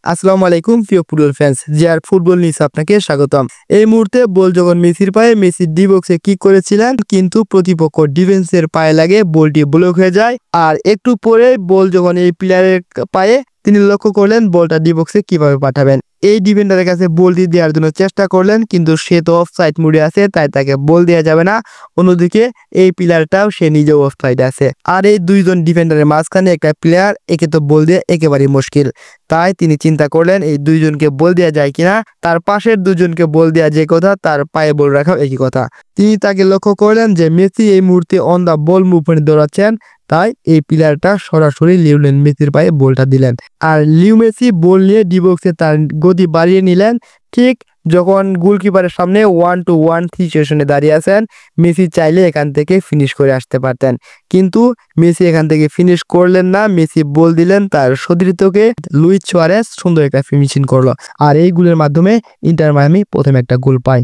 আসসালামু আলাইকুম প্রিয় football fans, GR football news আপনাকে স্বাগতম। এই মুহূর্তে বল যখন মেসির পায়ে, মেসি ডি বক্সে কিক করেছিলেন, কিন্তু প্রতিপক্ষ ডিফেন্সের পায়ে লাগে বলটি ব্লক হয়ে যায়। আর একটু পরে বল যখন এই প্লেয়ারের পায়ে, তিনি লক্ষ্য করলেন বলটা ডি বক্সে কিভাবে পাঠাবেন। এই ডিফেন্ডারের কাছে বলটি দেওয়ার জন্য চেষ্টা করলেন, কিন্তু সে তো অফসাইড মুডে আছে, তাই তাকে বল দেওয়া যাবে না। অন্যদিকে এই প্লেয়ারটাও সে নিজেও অফসাইডে আছে। আর এই দুইজন ডিফেন্ডারের মাঝখানে একটা প্লেয়ার, একে তো বল দেওয়া একেবারেই মুশকিল। তাই তিনি চিন্তা করলেন এই দুইজনকে বল দেওয়া যায় কিনা। তার পাশের দুজনকে বল দেওয়া যে কথা, তার পায়ে বল রাখাও একই কথা। তিনি তাকে লক্ষ্য করলেন যে মেসি এই মুহূর্তে অন দা বল মুভমেন্ট দৌড়াচ্ছেন, তাই এই প্লেয়ারটা সরাসরি লিওনেল মেসির পায়ে বলটা দিলেন। আর লিও মেসি বল নিয়ে ডি বক্সে তার গতি বাড়িয়ে নিলেন। ঠিক যখন গোলকিপারের সামনে 1-1 সিচুয়েশনে দাঁড়িয়ে আছেন, মেসি চাইলে এখান থেকে ফিনিশ করে আসতে পারতেন, কিন্তু মেসি এখান থেকে ফিনিশ করলেন না। মেসি বল দিলেন তার সতীর্থকে, লুইস সুয়ারেজ সুন্দর একটা ফিনিশিং করলো। আর এই গোলের মাধ্যমে ইন্টার মায়ামি প্রথম একটা গোল পায়।